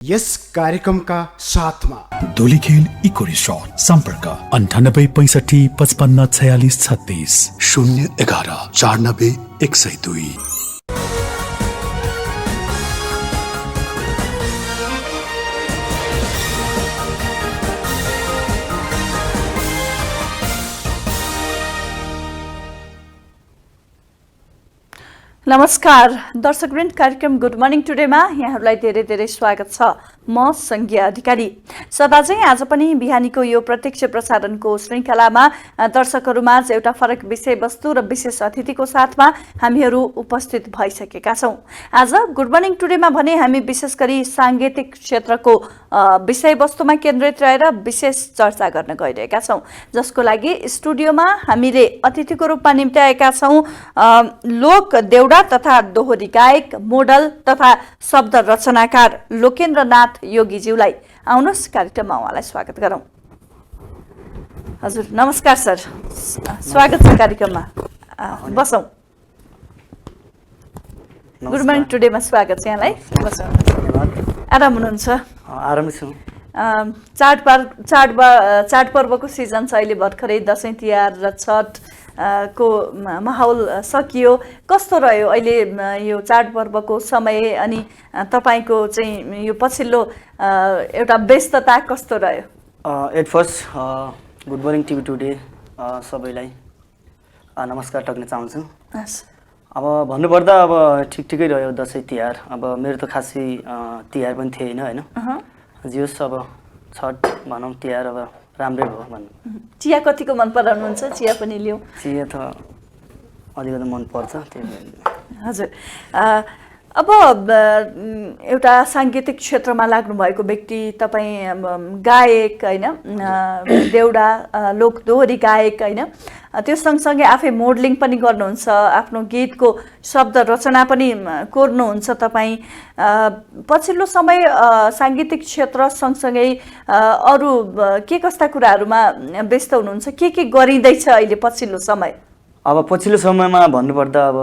यस कार्यक्रमका साथमा Dhulikhel eco resort सम्पर्क 9865554636 011 490 102। नमस्कार दर्शकवृन्द, कार्यक्रम गुड मर्निङ टुडेमा यहाँहरूलाई धेरै धेरै स्वागत छ। म संज्ञा अधिकारी। सदा चाहिँ आज पनि बिहानीको यो प्रत्यक्ष प्रसारणको श्रृङ्खलामा दर्शकहरूमाझ एउटा फरक विषयवस्तु र विशेष अतिथिको साथमा हामीहरू उपस्थित भइसकेका छौँ। आज गुड मर्निङ टुडेमा भने हामी विशेष गरी साङ्गीतिक क्षेत्रको विषयवस्तुमा केन्द्रित रहेर विशेष चर्चा गर्न गइरहेका छौँ, जसको लागि स्टुडियोमा हामीले अतिथिको रूपमा निम्त्याएका छौँ लोक देउडा तथा दोहोरी गायक, मोडल तथा शब्द रचनाकार लोकेन्द्रनाथ योगीज्यूलाई। आउनुहोस् कार्यक्रममा उहाँलाई स्वागत गरौँ। हजुर नमस्कार सर, स्वागत छ कार्यक्रममा। बसौँ। गुड मर्निङ टुडेमा स्वागत छ यहाँलाई। बसौँ। आराम हुनुहुन्छ? आरामै छु। चाडपर्वको सिजन छ अहिले, भर्खरै दसैँ तिहार र छठ को माहौल सकियो। कस्तो रह्यो अहिले यो चाडपर्वको समय अनि तपाईको चाहिँ यो पछिल्लो एउटा व्यस्तता कस्तो रह्यो? At first good morning TV today सबैलाई नमस्कार टक्न चाहन्छु। अब भन्नुपर्दा अब ठिकै रह्यो दसैँ तिहार। अब मेरो त खासै तिहार पनि थिएन होइन, जियोस् अब छठ भनौँ तिहार अब राम्रै भयो भन्नु। चिया कतिको मन पराउनुहुन्छ? चिया पनि लिउँ। चिया त अलिकति मन पर्छ त्यही भएर। हजुर, अब एउटा साङ्गीतिक क्षेत्रमा लाग्नु भएको व्यक्ति तपाईँ गायक होइन, देउडा लोक दोहोरी गायक होइन, त्यो सँगसँगै आफै मोडलिङ पनि गर्नुहुन्छ, आफ्नो गीतको शब्द रचना पनि कोर्नुहुन्छ तपाईँ। पछिल्लो समय साङ्गीतिक क्षेत्र सँगसँगै अरू के कस्ता कुराहरूमा व्यस्त हुनुहुन्छ? के गरिँदैछ अहिले पछिल्लो समय? अब पछिल्लो समयमा भन्नुपर्दा अब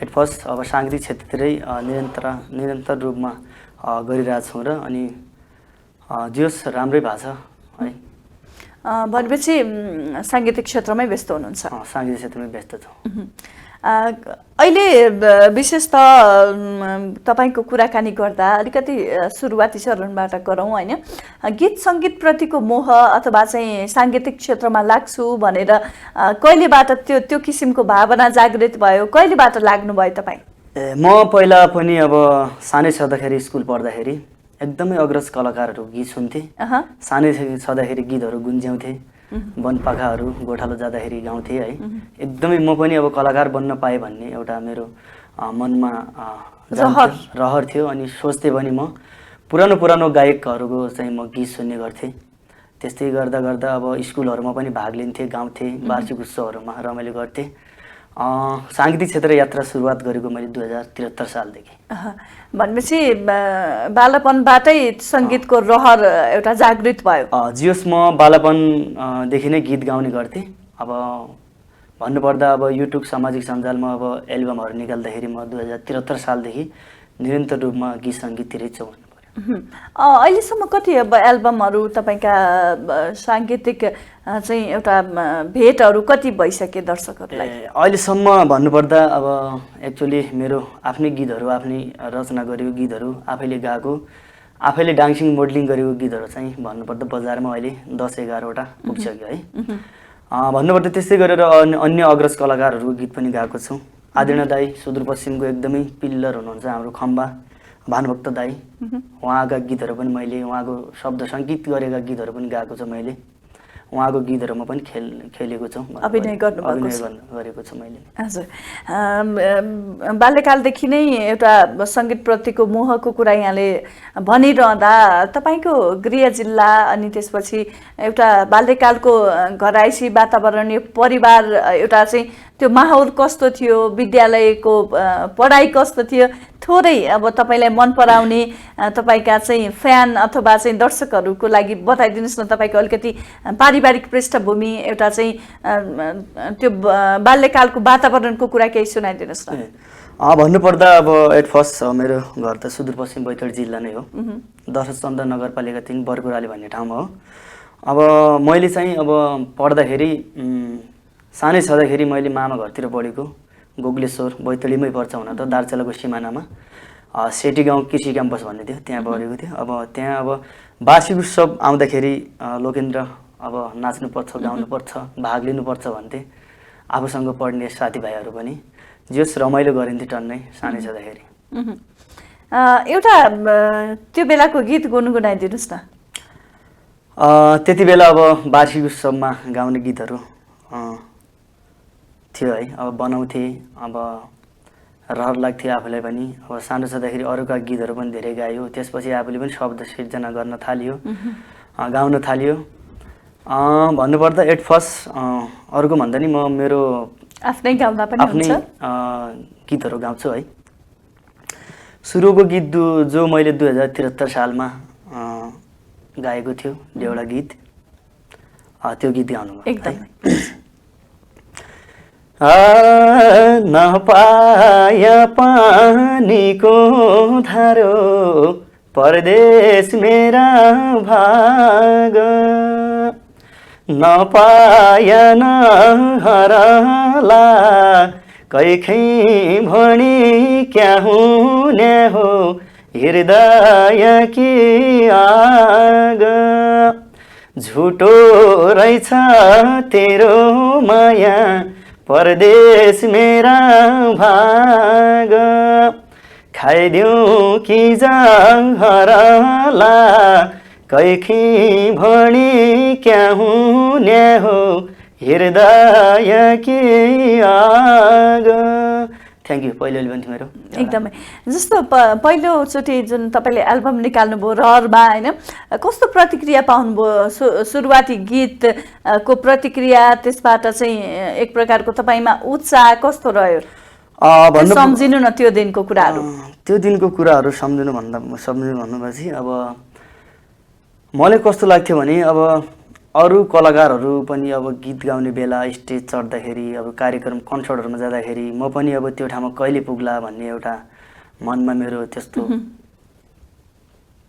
एट फर्स्ट अब साङ्गीतिक क्षेत्रतिरै निरन्तर रूपमा गरिरहेछौँ र अनि जियोस् राम्रै भएको छ है। भनेपछि साङ्गीतिक क्षेत्रमै व्यस्त हुनुहुन्छ? साङ्गीतिक क्षेत्रमै व्यस्त छौँ। अहिले विशेष त तपाईँको कुराकानी गर्दा अलिकति सुरुवाती चरणबाट गरौँ होइन, गीत सङ्गीतप्रतिको मोह अथवा चाहिँ साङ्गीतिक क्षेत्रमा लाग्छु भनेर कहिलेबाट त्यो किसिमको भावना जागृत भयो? कहिलेबाट लाग्नुभयो तपाईँ? म पहिला पनि अब सानै छँदाखेरि स्कुल पढ्दाखेरि एकदमै अग्रज कलाकारहरू गीत सुन्थेँ। सानै छँदाखेरि गीतहरू गुन्ज्याउँथेँ, वनपाखाहरू गोठालो जाँदाखेरि गाउँथेँ है। एकदमै म पनि अब कलाकार बन्न पाएँ भन्ने एउटा मेरो मनमा रहर थियो। अनि सोच्थेँ पनि म पुरानो गायकहरूको चाहिँ म गीत सुन्ने गर्थेँ। त्यस्तै गर्दा गर्दा अब स्कुलहरूमा पनि भाग लिन्थेँ, गाउँथेँ, वार्षिक उत्सवहरूमा रमाइलो गर्थेँ। साङ्गीतिक क्षेत्र यात्रा सुरुवात गरेको मैले 2073 सालदेखि। भनेपछि बालपनबाटै सङ्गीतको रहर एउटा जागृत भयो? जियोस् म बालपनदेखि नै गीत गाउने गर्थेँ। अब भन्नुपर्दा अब युट्युब सामाजिक सञ्जालमा अब एल्बमहरू निकाल्दाखेरि म 2073 सालदेखि निरन्तर रूपमा गीत सङ्गीततिरै छु भन्नु पर्यो। अहिलेसम्म कति अब एल्बमहरू तपाईँका साङ्गीतिक चाहिँ एउटा भेटहरू कति भइसके दर्शकहरूलाई? अहिलेसम्म भन्नुपर्दा अब एक्चुअली मेरो आफ्नै गीतहरू, आफ्नै रचना गरेको गीतहरू, आफैले गाएको, आफैले डान्सिङ मोडलिङ गरेको गीतहरू चाहिँ भन्नुपर्दा बजारमा अहिले 10-11 वटा पुगिसक्यो है। भन्नुपर्दा त्यस्तै गरेर अन्य अग्रज कलाकारहरूको गीत पनि गाएको छु। आदिर्ण दाई सुदूरपश्चिमको एकदमै पिल्लर हुनुहुन्छ हाम्रो खम्बा भानुभक्त दाई, उहाँका गीतहरू पनि मैले, उहाँको शब्द सङ्गीत गरेका गीतहरू पनि गाएको छु मैले। उहाँको गीतहरूमा पनि खेलेको छु, अभिनय गरेको छु मैले। हजुर, बाल्यकालदेखि नै एउटा सङ्गीतप्रतिको मोहको कुरा यहाँले भनिरहँदा तपाईँको गृह जिल्ला अनि त्यसपछि एउटा बाल्यकालको घराइसी वातावरण, यो परिवार एउटा चाहिँ त्यो माहौल कस्तो थियो? विद्यालयको पढाइ कस्तो थियो? थोरै अब तपाईँलाई मन पराउने तपाईँका चाहिँ फ्यान अथवा चाहिँ दर्शकहरूको लागि बताइदिनुहोस् न, तपाईँको अलिकति पारिवारिक पृष्ठभूमि, एउटा चाहिँ त्यो बाल्यकालको वातावरणको कुरा केही सुनाइदिनुहोस् न। भन्नुपर्दा अब एट फर्स्ट मेरो घर त सुदूरपश्चिम बैतडी जिल्ला नै हो, दशरथचन्द नगरपालिका 3 बरकुराली भन्ने ठाउँमा हो। अब मैले चाहिँ अब पढ्दाखेरि सानै छँदाखेरि मैले मामा घरतिर पढेको, गोगलेश्वर बैतडीमै पर्छ हुन त, दार्चुलाको सिमानामा सेटी गाउँ कृषि क्याम्पस भन्ने थियो, त्यहाँ पढेको थियो। अब त्यहाँ अब वार्षिक उत्सव आउँदाखेरि लोकेन्द्र अब नाच्नुपर्छ, गाउनुपर्छ, भाग लिनुपर्छ भन्थे। आफूसँग पढ्ने साथीभाइहरू पनि जस रमाइलो गरिन्थ्यो टन्नै सानै छँदाखेरि। एउटा त्यो बेलाको गीत गुनगुनाइदिनुहोस् न। त्यति बेला अब वार्षिक उत्सवमा गाउने गीतहरू थियो है, अब बनाउँथे, अब रहर लाग्थ्यो आफूलाई पनि। अब सानो छँदाखेरि अरूका गीतहरू पनि धेरै गायो, त्यसपछि आफूले पनि शब्द सिर्जना गर्न थालियो, गाउन थालियो। भन्नुपर्दा एट फर्स्ट अरूको भन्दा नि म मेरो आफ्नै गाउँदा पनि हुन्छ, गीतहरू गाउँछु है। सुरुको गीत जो मैले 2073 सालमा गाएको थियो देउडा गीत, त्यो गीत गाउनु एकदम नपाय पानीको धारो परदेश मेरा भाग, नपाय नहरला कैखै भणी क्या हुने हो हृदय की आग, झुटो रहेछ तेरो माया परदेश मेरा भाग, खाइदिउँ कि जहरला कैखी भणी क्या हुने हो हृदय की आग। Thank you. पहिलो एल्बम थियो मेरो एकदमै। जस्तो पहिलोचोटि जुन तपाईँले एल्बम निकाल्नुभयो रहरमा होइन, कस्तो प्रतिक्रिया पाउनुभयो? सुरुवाती गीतको प्रतिक्रिया, त्यसबाट चाहिँ एक प्रकारको तपाईँमा उत्साह कस्तो रह्यो? सम्झिनु न त्यो दिनको कुराहरू। त्यो दिनको कुराहरू सम्झिनु भन्नुपर्छ अब मलाई कस्तो लाग्थ्यो भने अब अरू कलाकारहरू पनि अब गीत गाउने बेला स्टेज चढ्दाखेरि, अब कार्यक्रम कन्सर्टहरूमा जाँदाखेरि म पनि अब त्यो ठाउँमा कहिले पुग्ला भन्ने एउटा मनमा मेरो त्यस्तो ऊ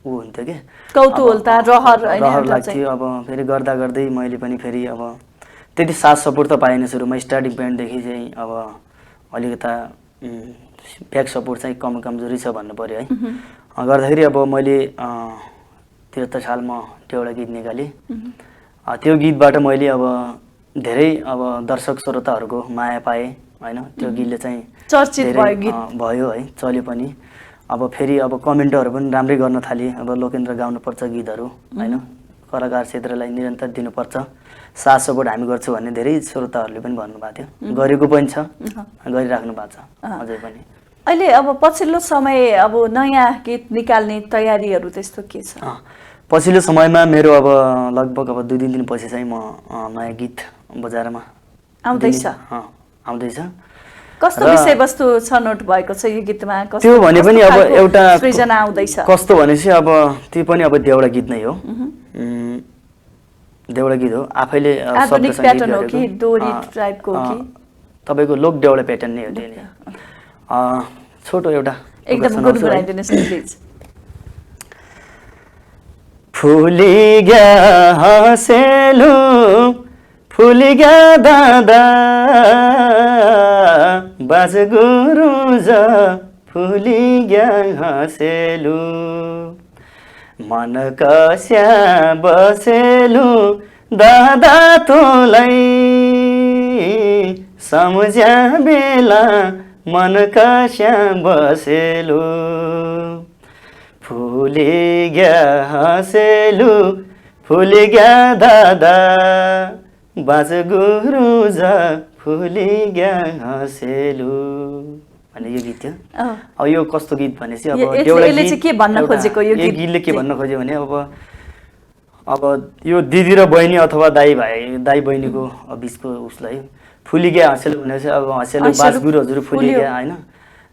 हुन्थ्यो कि, कौतूहलता, रहर लाग्थ्यो। अब फेरि गर्दा गर्दै मैले पनि फेरि अब त्यति साथ सपोर्ट त पाएन सुरुमा, स्टार्टिङ पोइन्टदेखि चाहिँ अब अलिकता ब्याक सपोर्ट चाहिँ कमजोरी छ भन्नु पर्यो है। गर्दाखेरि अब मैले 73 सालमा एउटा गीत निकालेँ। त्यो गीतबाट मैले अब धेरै अब दर्शक श्रोताहरूको माया पाएँ होइन। त्यो गीतले चाहिँ चर्चित भयो है, चल्यो पनि। अब फेरि अब कमेन्टहरू पनि राम्रै गर्न थालेँ। अब लोकेन्द्र गाउनुपर्छ गीतहरू होइन, कलाकार क्षेत्रलाई निरन्तर दिनुपर्छ, साथ सपोर्ट हामी गर्छौँ भन्ने धेरै श्रोताहरूले पनि भन्नुभएको थियो, गरेको पनि छ, गरिराख्नु भएको छ अझै पनि। अहिले अब पछिल्लो समय अब नयाँ गीत निकाल्ने तयारीहरू त्यस्तो के छ? पछिल्लो समयमा मेरो अब लगभग अब 2-3 दिनपछि चाहिँ म नयाँ गीत बजारमा आउँदैछ। कस्तो विषयवस्तु छनौट भएको छ यो गीतमा? त्यो भने पनि अब एउटा सृजना आउँदैछ कस्तो भनेपछि अब त्यो पनि अब देउडा गीत नै हो, देउडा गीत हो। आफैले आधुनिक प्याटर्न हो कि डोरी टाइपको हो कि तपाईको लोक देउडा प्याटर्न नै हो त्यो नि। छोटो एउटा एकदम गुनगुनाइदिनुस् प्लिज। फुली गया हँसेलु फुली गया दादा बाज गुरुज फुली गया हँसेलु मन कस्या बसेलु दादा तोलाई सम्झ्या बेला मन कस्या बसेलु फुली गया हँसेलु फुली गया दादा बाज गुरुज फुली गया हँसेलु भन्ने यो गीत थियो। अब यो कस्तो गीत भनेपछि अब यसले चाहिँ के भन्न खोजेको? यो गीतले के भन्न खोज्यो भने अब यो दिदी र बहिनी अथवा दाइ बहिनीको बिचको उसलाई फुली गया हँसेलु भनेपछि अब हँसेलु बाज गुरु हजुर फुली गया होइन,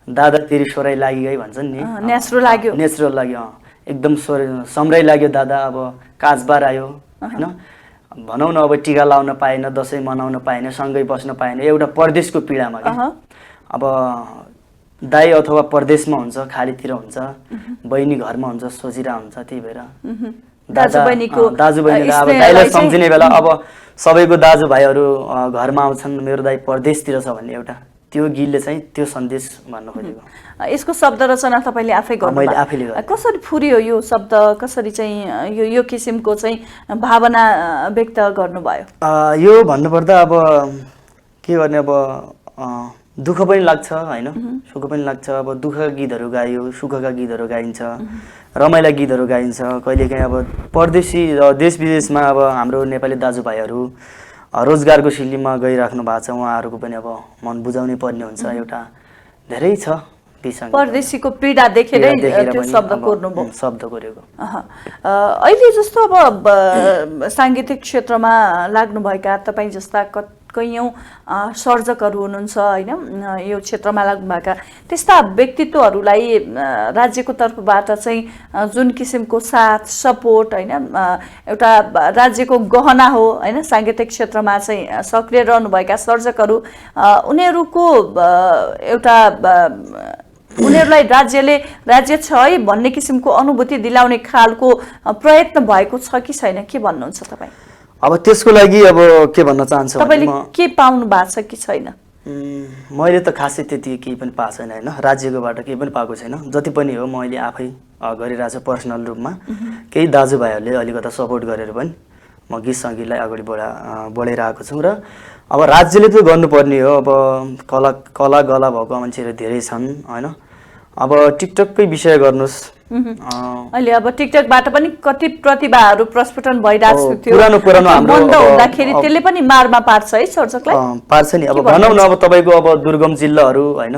दादा तेरी सोराइ लागि गई भन्छन् नि, नेचुरल लाग्यो एकदम सम्राइ लाग्यो दादा। अब काजबार आयो होइन, भनौँ न अब टिका लाउन पाएन, दसैँ मनाउन पाएन, सँगै बस्न पाएन, एउटा परदेशको पीडामा क्या। अब दाइ अथवा परदेशमा हुन्छ, खालीतिर हुन्छ, बहिनी घरमा हुन्छ, सोचिरा हुन्छ, त्यही भएर दाजुबहिनीको दाजुबहिनीलाई अब दाइलाई सम्झिने बेला अब सबैको दाजुभाइहरू घरमा आउँछन्, मेरो दाइ परदेशतिर छ भन्ने एउटा त्यो गीतले चाहिँ त्यो सन्देश भन्न खोजेको। यसको शब्द रचना तपाईँले आफै गर्नुभयो? मैले आफैले गरेँ। कसरी फुर्यो यो शब्द, कसरी चाहिँ यो किसिमको चाहिँ भावना व्यक्त गर्नुभयो? यो भन्नुपर्दा अब के गर्ने, अब दुःख पनि लाग्छ होइन, सुख पनि लाग्छ। अब दुःखका गीतहरू गाइयो, सुखका गीतहरू गाइन्छ, रमाइला गीतहरू गाइन्छ। कहिलेकाहीँ अब परदेशी देश विदेशमा अब हाम्रो नेपाली दाजुभाइहरू रोजगारको सिलसिलामा गइराख्नु भएको छ, उहाँहरूको पनि अब मन बुझाउनै पर्ने हुन्छ। एउटा धेरै छ परदेशीको पीडा देखेरै त्यो शब्द कोर्नुभयो। शब्द कोरेको। अहिले जस्तो अब साङ्गीतिक क्षेत्रमा लाग्नुभएका तपाईँ जस्ता कैयौँ सर्जकहरू हुनुहुन्छ होइन, यो क्षेत्रमा लाग्नुभएका त्यस्ता व्यक्तित्वहरूलाई राज्यको तर्फबाट चाहिँ जुन किसिमको साथ सपोर्ट होइन, एउटा राज्यको गहना हो होइन, साङ्गीतिक क्षेत्रमा चाहिँ सक्रिय रहनुभएका सर्जकहरू, उनीहरूको एउटा उनीहरूलाई राज्य छ है भन्ने किसिमको अनुभूति दिलाउने खालको प्रयत्न भएको छ कि छैन, के भन्नुहुन्छ तपाईँ? अब त्यसको लागि अब के भन्न चाहन्छु, तपाईँले के पाउनु भएको छ कि छैन? मैले त खासै त्यति केही पनि पाएको छैन होइन, राज्यकोबाट केही पनि पाएको छैन। जति पनि हो मैले आफै गरिरहेको छु पर्सनल रूपमा। केही दाजुभाइहरूले अलिकता सपोर्ट गरेर पनि म गीत सङ्गीतलाई अगाडि बढाइरहेको छु। र अब राज्यले त गर्नुपर्ने हो। अब कला गला भएको मान्छेहरू धेरै छन् होइन। अब टिकटककै विषय गर्नुहोस्, अहिले अब टिकटकबाट पनि कति प्रतिभाहरू प्रस्फुटन भइरहेको थियो। पुरानो हाम्रो बन्द हुँदाखेरि त्यसले पनि मारमा पार्छ है सर्जकलाई? पार्छ नि। अब भनौँ न, अब तपाईँको अब दुर्गम जिल्लाहरू होइन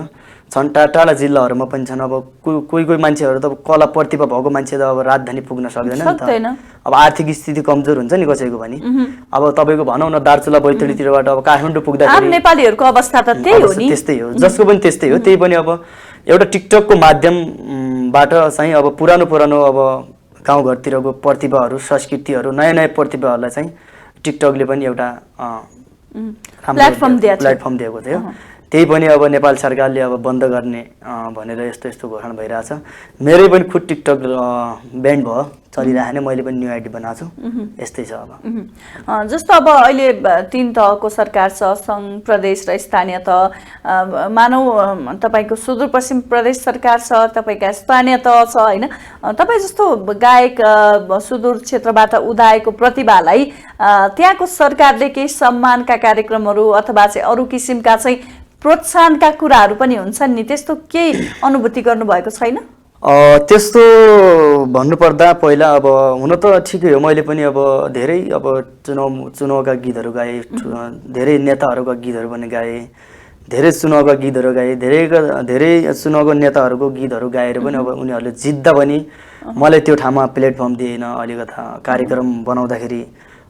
छन्, टाढा जिल्लाहरूमा पनि छन्। अब कोही मान्छेहरू त कला प्रतिभा भएको मान्छे त अब राजधानी पुग्न सक्दैन नि त। अब आर्थिक स्थिति कमजोर हुन्छ नि कसैको पनि। अब तपाईँको भनौँ न दार्चुला बैतडीतिरबाट अब काठमाडौँ पुग्दाखेरि नेपालीहरूको अवस्था त त्यही हो नि, त्यस्तै हो, जसको पनि त्यस्तै हो। त्यही पनि अब एउटा टिकटकको माध्यमबाट चाहिँ अब पुरानो अब गाउँघरतिरको प्रतिभाहरू, संस्कृतिहरू, नयाँ प्रतिभाहरूलाई चाहिँ टिकटकले पनि एउटा प्लेटफर्म दिएको थियो। त्यही पनि अब नेपाल सरकारले अब बन्द गर्ने भनेर यस्तो घोषणा भइरहेछ। मेरै पनि खुद टिकटक ब्यान्ड भयो, चलिरहेको नै, मैले पनि न्यू आइडी बनाएको छु। यस्तै छ अब। जस्तो अब अहिले 3 तहको सरकार छ, सङ्घ, प्रदेश र स्थानीय तह। मानौ तपाईँको सुदूरपश्चिम प्रदेश सरकार छ, तपाईँका स्थानीय तह छ होइन। तपाईँ जस्तो गायक सुदूर क्षेत्रबाट उदाएको प्रतिभालाई त्यहाँको सरकारले केही सम्मानका कार्यक्रमहरू अथवा चाहिँ अरू किसिमका चाहिँ प्रोत्साहनका कुराहरू पनि हुन्छन् नि, त्यस्तो केही अनुभूति गर्नुभएको छैन? त्यस्तो भन्नुपर्दा पहिला अब हुन त ठिकै हो, मैले पनि अब धेरै अब चुनावका गीतहरू गाएँ, धेरै नेताहरूका गीतहरू पनि गाएँ, धेरै चुनावका गीतहरू गाएँ, धेरै चुनावको नेताहरूको गीतहरू गाएर पनि अब उनीहरूले जित्दा पनि मलाई त्यो ठाउँमा प्लेटफर्म दिएन। अलिकता कार्यक्रम बनाउँदाखेरि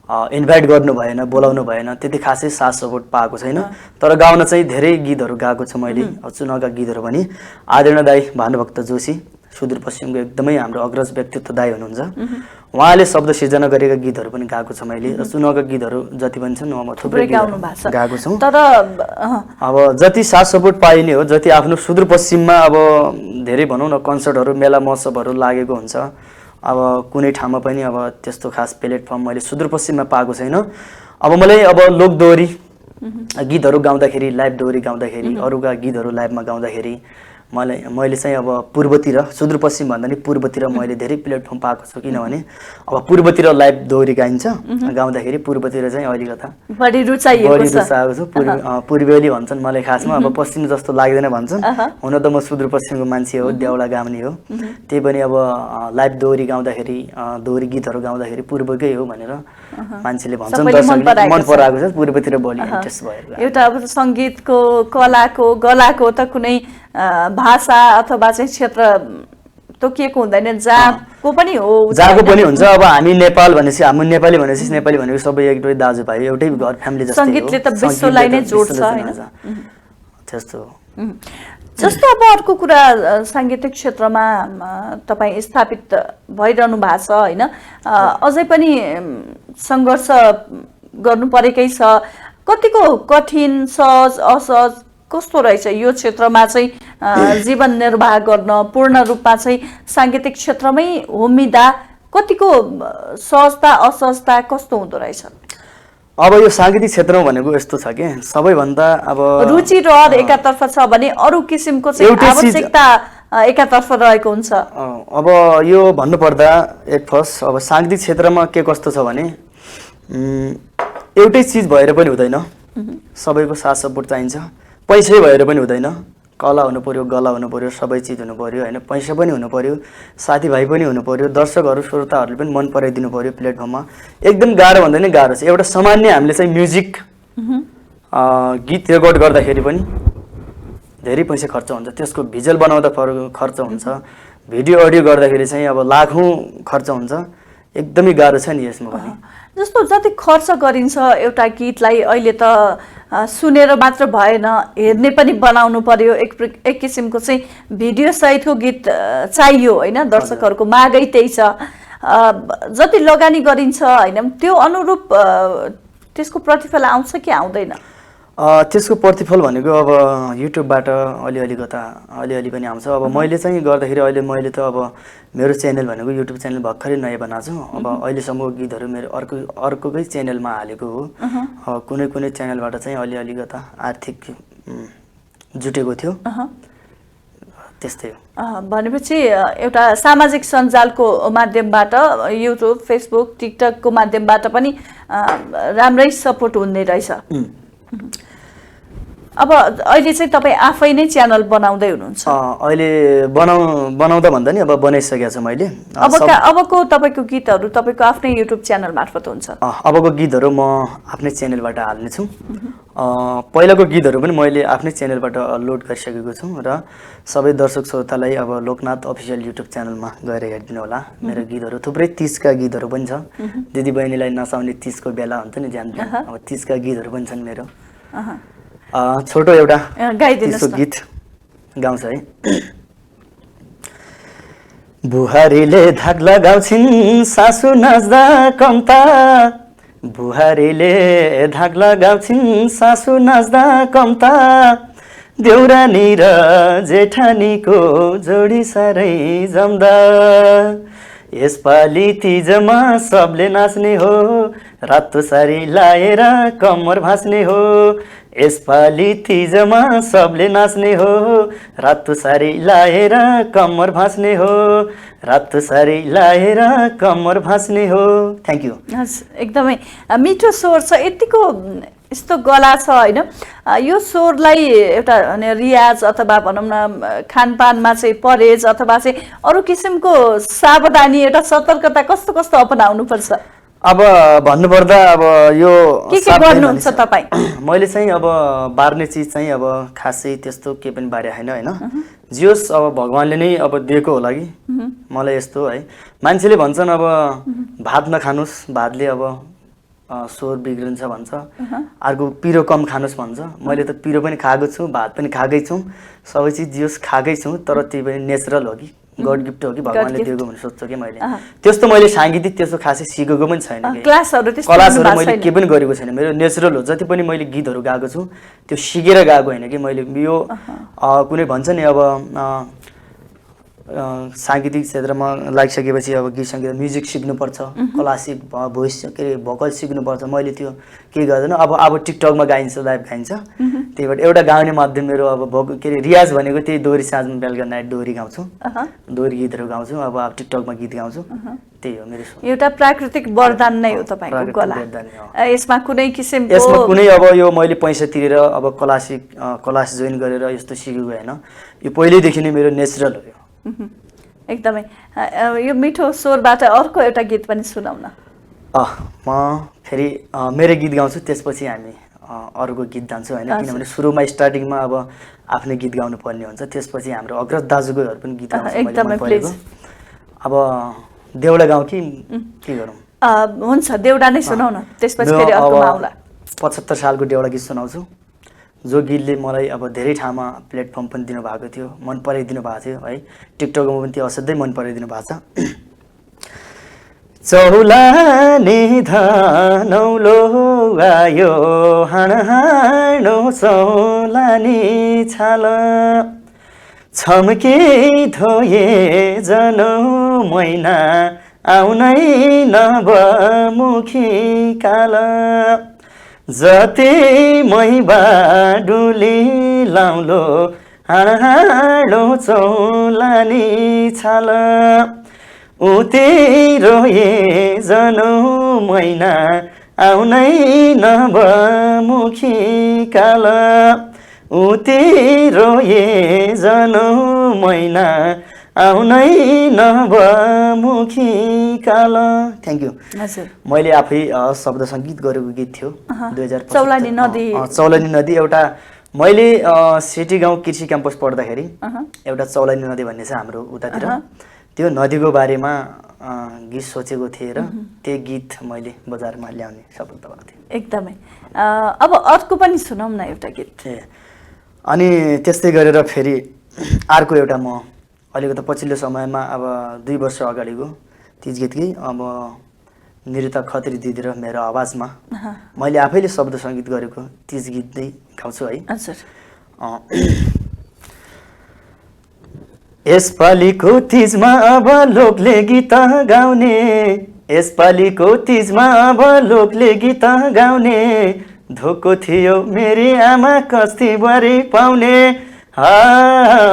इन्भाइट गर्नु भएन, बोलाउनु भएन, त्यति खासै साथ सपोर्ट पाएको छैन। तर गाउन चाहिँ धेरै गीतहरू गाएको छु मैले, चुनावका गीतहरू पनि। आदरणीय दाइ भानुभक्त जोशी सुदूरपश्चिमको एकदमै हाम्रो अग्रज व्यक्तित्व दाइ हुनुहुन्छ, उहाँले शब्द सिर्जना गरेका गीतहरू पनि गाएको छु मैले। चुनावका गीतहरू जति पनि छन् म थुप्रै गाएको छु। तर अब जति साथ सपोर्ट पाइने हो, जति आफ्नो सुदूरपश्चिममा अब धेरै भनौँ न कन्सर्टहरू, मेला महोत्सवहरू लागेको हुन्छ, अब कुनै ठाउँमा पनि अब त्यस्तो खास प्लेटफर्म मैले सुदूरपश्चिममा पाएको छैन। अब मलाई अब लोकदोहोरी गीतहरू गाउँदाखेरि, लाइभ दोहोरी गाउँदाखेरि, अरूका गीतहरू लाइभमा गाउँदाखेरि मैले चाहिँ अब पूर्वतिर, सुदूरपश्चिम भन्दा नि पूर्वतिर मैले धेरै प्लेटफर्म पाएको छु। किनभने अब पूर्वतिर लाइभ दोहोरी गाइन्छ, गाउँदाखेरि पूर्वतिर चाहिँ अलिकता बढी रुचाएको छु। पूर्वेली भन्छन् मलाई खासमा, अब पश्चिम जस्तो लाग्दैन भन्छन्। हुन त म सुदूरपश्चिमको मान्छे हो, देउला गाउने हो। त्यही पनि अब लाइभ दोहोरी गाउँदाखेरि, दोहोरी गीतहरू गाउँदाखेरि पूर्वकै हो भनेर मान्छेले भन्छन्, दर्शकले मन पराएको छ। पूर्वतिर बढी इन्ट्रेस्ट भयो। एउटा अब सङ्गीतको कलाको गलाको त कुनै भाषा अथवा चाहिँ क्षेत्र तोकिएको हुँदैन, जहाँको पनि हो, जहाँको पनि हुन्छ। अब हामी नेपाल भनेपछि, हामी नेपाली भनेपछि सबै एकदमै दाजुभाइ, एउटै घर फ्यामिली जस्तै हो। सङ्गीतले त विश्वलाई नै जोड्छ हैन त्यस्तो। जस्तो अब अर्को कुरा, साङ्गीतिक क्षेत्रमा तपाईँ स्थापित भइरहनु भएको छ होइन, अझै पनि सङ्घर्ष गर्नु परेकै छ। कतिको कठिन, सहज असहज कस्तो रहेछ यो क्षेत्रमा चाहिँ जीवन निर्वाह गर्न पूर्ण रूपमा चाहिँ साङ्गीतिक क्षेत्रमै होमिँदा कतिको सहजता असहजता कस्तो हुँदो रहेछ? अब यो साङ्गीतिक क्षेत्रमा भनेको यस्तो छ कि सबैभन्दा अब रुचि रहर एकातर्फ छ भने अरू किसिमको चाहिँ आवश्यकता एकातर्फ रहेको हुन्छ। अब यो भन्नुपर्दा एट फर्स्ट अब साङ्गीतिक क्षेत्रमा के कस्तो छ भने एउटै चिज भएर पनि हुँदैन, सबैको साथ सपोर्ट चाहिन्छ। पैसै भएर पनि हुँदैन, कला हुनु पर्यो, गला हुनु पर्यो, सबै चिज हुनु पर्यो होइन। पैसा पनि हुनु पर्यो, साथीभाइ पनि हुनु पर्यो, दर्शकहरू श्रोताहरूले पनि मन पराइदिनु पर्यो प्लेटफर्ममा। एकदम गाह्रो भन्दा नि गाह्रो छ। एउटा सामान्य हामीले चाहिँ म्युजिक गीत रेकर्ड गर्दाखेरि पनि धेरै पैसा खर्च हुन्छ, त्यसको भिजुअल बनाउँदा खर्च हुन्छ, भिडियो अडियो गर्दाखेरि चाहिँ अब लाखौँ खर्च हुन्छ। एकदमै गाह्रो छ नि यसमा पनि। जस्तो जति खर्च गरिन्छ एउटा गीतलाई अहिले त सुनेर मात्र भएन, हेर्ने पनि बनाउनु पर्यो। एक किसिमको चाहिँ भिडियो सहितको गीत चाहियो होइन, दर्शकहरूको मागै त्यही छ। जति लगानी गरिन्छ होइन त्यो अनुरूप त्यसको प्रतिफल आउँछ कि आउँदैन? त्यसको प्रतिफल भनेको अब युट्युबबाट अलिअलि पनि आउँछ। अब मैले चाहिँ गर्दाखेरि अहिले मैले त अब मेरो च्यानल भनेको युट्युब च्यानल भर्खरै नयाँ बनाएको छु। अब अहिलेसम्मको गीतहरू मेरो अर्कोकै च्यानलमा हालेको हो। कुनै च्यानलबाट चाहिँ अलिअलि आर्थिक जुटेको थियो, त्यस्तै हो। भनेपछि एउटा सामाजिक सञ्जालको माध्यमबाट युट्युब, फेसबुक, टिकटकको माध्यमबाट पनि राम्रै सपोर्ट हुने रहेछ। अब अहिले चाहिँ तपाईँ आफै नै च्यानल बनाउँदै हुनुहुन्छ? अहिले बनाउँदा भन्दा नि अब बनाइसकेको छु मैले। अबको तपाईँको गीतहरू तपाईँको आफ्नै युट्युब च्यानल मार्फत हुन्छ? अबको गीतहरू म आफ्नै च्यानलबाट हाल्नेछु। पहिलाको गीतहरू पनि मैले आफ्नै च्यानलबाट लोड गरिसकेको छु र सबै दर्शक श्रोतालाई अब लोकनाथ अफिसियल युट्युब च्यानलमा गएर हेरिदिनु होला। मेरो गीतहरू थुप्रै 30 का गीतहरू पनि छ। दिदीबहिनीलाई नचाउने 30 को बेला हुन्छ नि, जान्नु अब 30 का गीतहरू पनि छन् मेरो। छोटो एउटा गाइदिनुहोस् न। गीत गाउँछ है। बुहारीले धाग लगाउँछिन् सासु नाच्दा कम्ता, बुहारीले धाग लगाउँछिन् सासु नाच्दा कम्ता, देउरानी र जेठानीको जोडी साह्रै जम्दा, यसपालि तिजमा सबले नाच्ने हो, रातो साडी लाएर कम्मर भाँच्ने हो, यसपालि तिजमा सबले नाच्ने हो, रातो साडी लाएर कम्मर भाँच्ने हो, रातो साडी लाएर कम्मर भाँच्ने हो। Thank you. एकदमै मिठो स्वर छ, यतिको यस्तो गला छ होइन। यो स्वरलाई एउटा रियाज अथवा भनौँ न खानपानमा चाहिँ परहेज अथवा चाहिँ अरू किसिमको सावधानी, एउटा सतर्कता कस्तो कस्तो अपनाउनुपर्छ? अब भन्नुपर्दा अब यो के गर्नुहुन्छ तपाईँ? मैले चाहिँ अब बार्ने चिज चाहिँ अब खासै त्यस्तो केही पनि बारे होइन होइन। जियोस् अब भगवान्ले नै अब दिएको होला कि मलाई यस्तो है। मान्छेले भन्छन् अब भात नखानुस्, भातले अब स्वर बिग्रिन्छ भन्छ, अर्को पिरो कम खानुस् भन्छ। मैले त पिरो पनि खाएको छु, भात पनि खाएकै छु, सबै चिज जियोस् खाएकै छु, तर त्यो पनि नेचुरल हो कि गड गिफ्ट हो कि भगवान्ले दिएको भनेर सोच्छु कि मैले। त्यस्तो मैले साङ्गीतिक त्यस्तो खासै सिकेको पनि छैन, क्लासहरू मैले केही पनि गरेको छैन। मेरो नेचुरल हो। जति पनि मैले गीतहरू गाएको छु त्यो सिकेर गाएको होइन कि मैले। यो कुनै भन्छ नि अब साङ्गीतिक क्षेत्रमा लागिसकेपछि अब गीत सङ्गीत म्युजिक सिक्नुपर्छ, क्लासिक भोइस के अरे भोकल सिक्नुपर्छ। मैले त्यो केही गर्दैन। अब टिकटकमा गाइन्छ, लाइभ गाइन्छ, त्यही भएर एउटा गाउने माध्यम मेरो अब के अरे रियाज भनेको त्यही दोहोरी साँझमा बेलुका नाइट दोहोरी गाउँछु, दोहोरी गीतहरू गाउँछु। अब टिकटकमा गीत गाउँछु, त्यही हो मेरो। एउटा प्राकृतिक वरदान नै हो तपाईँको कला। यसमा कुनै किसिमको यसमा कुनै अब यो मैले पैसा तिरेर अब क्लास जोइन गरेर यस्तो सिकेको होइन। यो पहिल्यैदेखि नै मेरो नेचुरल हो। एकदमै यो मिठो स्वरबाट अर्को एउटा गीत पनि सुनाउन। म फेरि मेरो गीत गाउँछु, त्यसपछि हामी अरूको गीत जान्छौँ होइन। किनभने सुरुमा स्टार्टिङमा अब आफ्नै गीत गाउनु पर्ने हुन्छ, त्यसपछि हाम्रो अग्रज दाजुकोहरू पनि गीत गाउँछ। एकदमै प्लिज। अब देउडा गाउँ कि के गरौँ? हुन्छ, देउडा नै सुनाउ न, त्यसपछि फेरि अर्कोमा आउँला। 75 सालको देउडा गीत सुनाउँछु, जो गीतले मलाई अब धेरै ठाउँमा प्लेटफर्म पनि दिनुभएको थियो, मन पराइदिनु भएको थियो है। टिकटकमा पनि त्यो असाध्यै मन पराइदिनु भएको छ। चौलानी धनौलो आयो हाणो चौलानी छाल छम्के धोए जनो मैना आउनै नभमुखी काल जति मै बाडुली लाउलो हाणो चौलानी छाल उति रोए जनो मैना आउनै नभमुखी काल उति रोए जनो मैना आउनै नभमुखी काल। Thank you. मैले आफै शब्द सङ्गीत गरेको गीत थियो 2000 चौलानी नदी। चौलानी नदी एउटा मैले सिटी गाउँ कृषि क्याम्पस पढ्दाखेरि एउटा चौलानी नदी भन्ने छ हाम्रो उतातिर, त्यो नदीको बारेमा गीत सोचेको थिएँ र त्यो गीत मैले बजारमा ल्याउने सफलता भएको थिएँ। एकदमै। अब अर्को पनि सुनौँ न एउटा गीत। अनि त्यस्तै गरेर फेरि अर्को एउटा म अलिकति पछिल्लो समयमा अब 2 वर्ष अगाडिको तीज गीतकै अब निरुता खत्री दिदी र मेरो आवाजमा मैले आफैले शब्द सङ्गीत गरेको तीज गीत नै गाउँछु है। हजुर। यसपालिको तीजमा अब लोकले गीत गाउने, यसपालिको तीजमा अब लोकले गीत गाउने, धोको थियो मेरी आमा कस्ती बुहारी पाउने,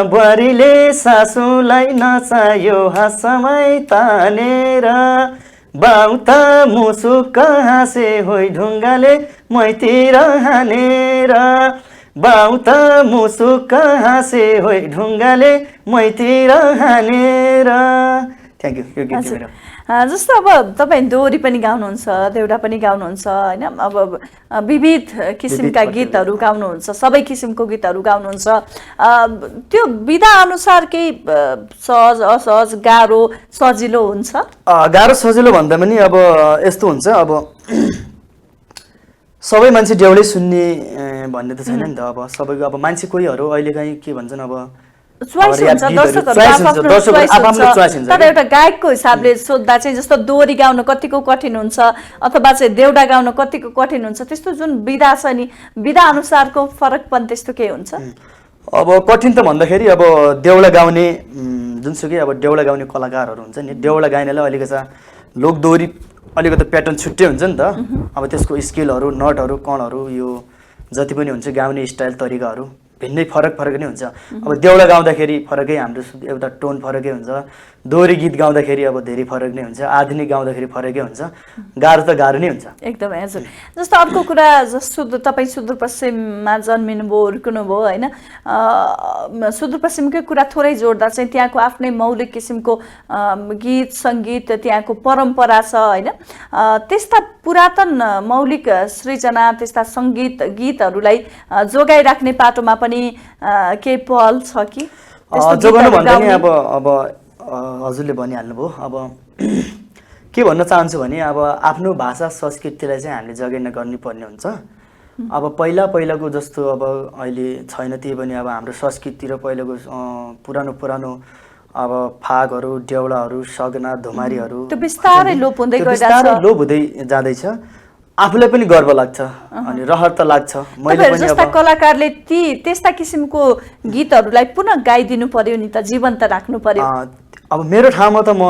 बुहारीले सासूलाई नचायो हाँसमै तानेर, बाउ त मुसुक हाँसे होइ ढुङ्गाले मैतिर हानेर, बाउ त मुसुक हाँसे होइ ढुङ्गाले मैतिर हानेर। Thank you. यो गीत मेरो। जस्तो अब तपाईँ दोहोरी पनि गाउनुहुन्छ, देउडा पनि गाउनुहुन्छ होइन, अब विविध किसिमका गीतहरू गाउनुहुन्छ, सबै किसिमको गीतहरू गाउनुहुन्छ। त्यो विधा अनुसार केही सहज असहज गाह्रो सजिलो हुन्छ? गाह्रो सजिलो भन्दा पनि अब यस्तो हुन्छ, अब सबै मान्छे देउलै सुन्ने भन्ने त छैन नि त। अब सबैको अब मान्छे कोहीहरू अहिले काहीँ के भन्छन् अब चोइस हुन्छ, तर एउटा गायकको हिसाबले सोद्धा चाहिँ जस्तो दोहोरी गाउन कतिको कठिन हुन्छ अथवा चाहिँ देउडा गाउन कतिको कठिन हुन्छ, त्यस्तो जुन विधा छ नि विधा अनुसारको फरकपन त्यस्तो के हुन्छ? अब कठिन त भन्दाखेरि अब देउडा गाउने जुनसुकै अब देउडा गाउने कलाकारहरू हुन्छ नि, देउडा गाइनेलाई अलिकति लोक दोहोरी अलिकति प्याटर्न छुट्टै हुन्छ नि त। अब त्यसको स्केलहरू नटहरू कणहरू यो जति पनि हुन्छ गाउने स्टाइल तरिकाहरू भिन्नै फरक नै हुन्छ। अब देउडा गाउँदाखेरि फरकै हाम्रो एउटा टोन फरकै हुन्छ, दोहोरी गीत गाउँदाखेरि अब धेरै फरक नै हुन्छ, आधुनिक गाउँदाखेरि फरकै हुन्छ, गाह्रो त गाह्रो नै हुन्छ। एकदमै। हजुर। जस्तो अर्को कुरा, तपाईँ सुदूरपश्चिममा जन्मिनुभयो हुर्किनुभयो होइन, सुदूरपश्चिमकै कुरा थोरै जोड्दा चाहिँ त्यहाँको आफ्नै मौलिक किसिमको गीत सङ्गीत त्यहाँको परम्परा छ होइन, त्यस्ता पुरातन मौलिक सृजना त्यस्ता सङ्गीत गीतहरूलाई जोगाइराख्ने पाटोमा पनि केही पहल छ कि? जोगाउनु भन्दा नि अब हजुरले भनिहाल्नुभयो। अब के भन्न चाहन्छु भने अब आफ्नो भाषा संस्कृतिलाई चाहिँ हामीले जगेर्ना गर्नुपर्ने हुन्छ। अब पहिलाको जस्तो अब अहिले छैन, त्यही पनि अब हाम्रो संस्कृति र पहिलाको पुरानो अब फागहरू देउडाहरू सगना धुमारीहरू त्यो बिस्तारै लोप हुँदै जाँदैछ। आफूलाई पनि गर्व लाग्छ अनि रहर त लाग्छ। मैले पनि जस्ता कलाकारले त्यस्ता किसिमको गीतहरूलाई पुनः गाइदिनु पर्यो नि त, जीवन्त राख्नु पर्यो। अब मेरो ठाउँमा त म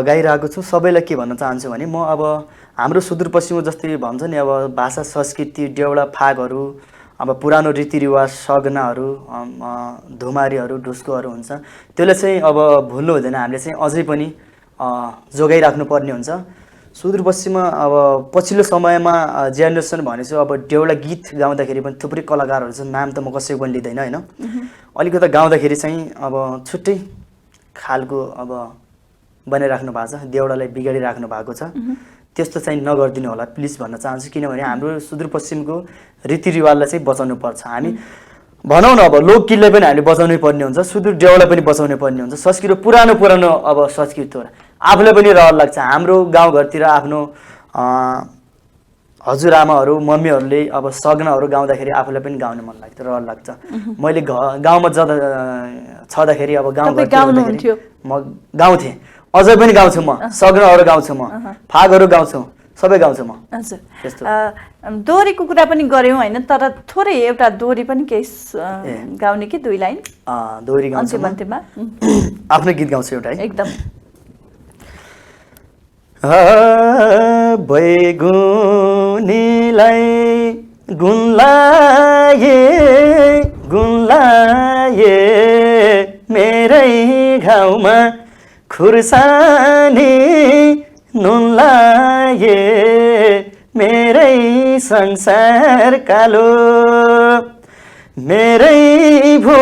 गाइरहेको छु। सबैलाई के भन्न चाहन्छु भने म अब हाम्रो सुदूरपश्चिमको जस्तै भन्छ नि अब भाषा संस्कृति देउडा फागहरू अब पुरानो रीतिरिवाज सगनाहरू धुमारीहरू ढुस्कोहरू हुन्छ, त्यसलाई चाहिँ अब भुल्नु हुँदैन। हामीले चाहिँ अझै पनि जोगाइराख्नु पर्ने हुन्छ। सुदूरपश्चिममा अब पछिल्लो समयमा जेनेरेसन भनेपछि अब देउडा गीत गाउँदाखेरि पनि थुप्रै कलाकारहरू छन्, नाम त म कसैको पनि लिँदैन होइन, अलिकति गाउँदाखेरि चाहिँ अब छुट्टै खालको अब बनाइराख्नु भएको छ, देउडालाई बिगाडिराख्नु भएको छ। त्यस्तो चाहिँ नगरिदिनु होला प्लिज भन्न चाहन्छु, किनभने हाम्रो सुदूरपश्चिमको रीतिरिवाजलाई चाहिँ बचाउनु पर्छ। हामी भनौँ न अब लोकगीतलाई पनि हामीले बचाउनै पर्ने हुन्छ, सुदूर देउडा पनि बचाउनै पर्ने हुन्छ। संस्कृति पुरानो अब संस्कृति हो, आफूलाई पनि रहर लाग्छ। हाम्रो गाउँघरतिर आफ्नो हजुरआमाहरू मम्मीहरूले अब सगनाहरू गाउँदाखेरि आफूलाई पनि गाउने मन लाग्छ, रहर लाग्छ। मैले गाउँमा छँदाखेरि अब गाउँघरतिर म गाउँथेँ, अझै पनि गाउँछु म, सग्राहरू गाउँछु म, फागहरू गाउँछु, सबै गाउँछु म। हजुर त्यस्तो दोहोरीको कुरा पनि गऱ्यौँ होइन, तर थोरै एउटा दोहोरी पनि केही गाउने कि 2 लाइन दोहोरी गाउँछु म। अन्तिममा आफ्नै गीत गाउँछु एउटा है। एकदम बैगुनीलाई गुन्लाए गुन्लाए मेरै घाउमा खुर्सानी नुनलाए मेरै संसार कालो मेरै भो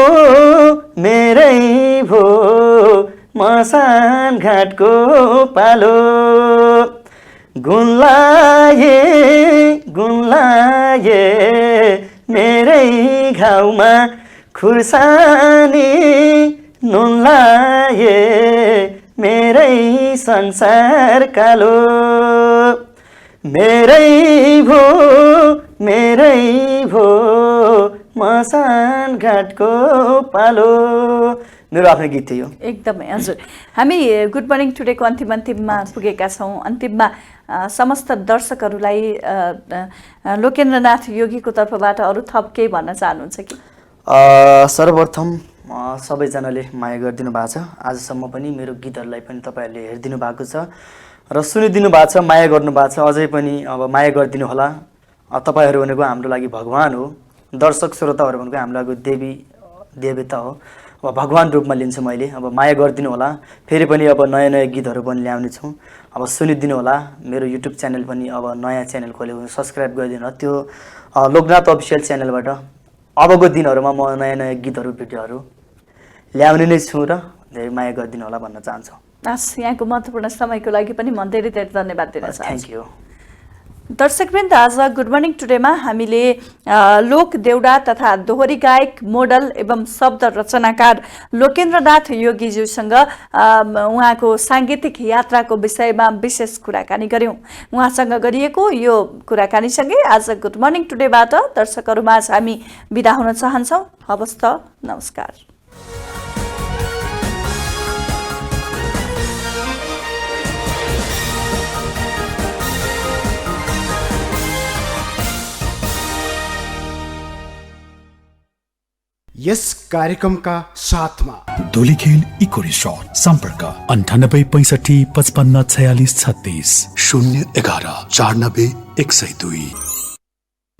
मसान घाटको पालो गुन्लाए गुन्लाए मेरै घाउमा खुर्सानी नुनलाए मेरै संसार कालो मेरै भो मसान घाटको पालो। मेरो आफ्नै गीत थियो। एकदमै हजुर। हामी गुड मर्निङ टुडेको अन्तिममा पुगेका छौँ। अन्तिममा समस्त दर्शकहरूलाई लोकेन्द्रनाथ योगीको तर्फबाट अरू थप केही भन्न चाहनुहुन्छ कि? सर्वप्रथम सबैजनाले माया गरिदिनु भएको छ। आजसम्म पनि मेरो गीतहरूलाई पनि तपाईँहरूले हेरिदिनु भएको छ र सुनिदिनु भएको छ, माया गर्नु भएको छ। अझै पनि अब माया गरिदिनु होला। तपाईँहरू भनेको हाम्रो लागि भगवान हो। दर्शक श्रोताहरू भनेको हाम्रो लागि देवता हो। अब भगवान रूपमा लिन्छु मैले। अब माया गरिदिनु होला। फेरि पनि अब नयाँ नयाँ गीतहरू पनि ल्याउने छौँ। अब सुनिदिनु होला। मेरो युट्युब च्यानल पनि अब नयाँ च्यानल खोलेको, सब्सक्राइब गरिदिनु होला। त्यो लोकनाथ अफिसियल च्यानलबाट अबको दिनहरूमा म नयाँ नयाँ गीतहरू भिडियोहरू ल्याउने नै छु र धेरै माया गरिदिनु होला भन्न चाहन्छु। हस्, यहाँको महत्त्वपूर्ण समयको लागि पनि म धेरै धेरै धन्यवाद दिन चाहन्छु। Thank you. दर्शकवृन्द, आज गुड मर्निङ टुडेमा हामीले लोक देउडा तथा दोहोरी गायक, मोडल एवं शब्द रचनाकार लोकेन्द्रनाथ योगीज्यूसँग उहाँको साङ्गीतिक यात्राको विषयमा विशेष कुराकानी गऱ्यौँ। उहाँसँग गरिएको यो कुराकानीसँगै आज गुड मर्निङ टुडेबाट दर्शकहरूमाझ हामी बिदा हुन चाहन्छौँ। हवस् त, नमस्कार। यस कार्यक्रमका साथमा धुलीखेल इको रिसोर्ट, सम्पर्क 98 65 55 46 36 011 94 102।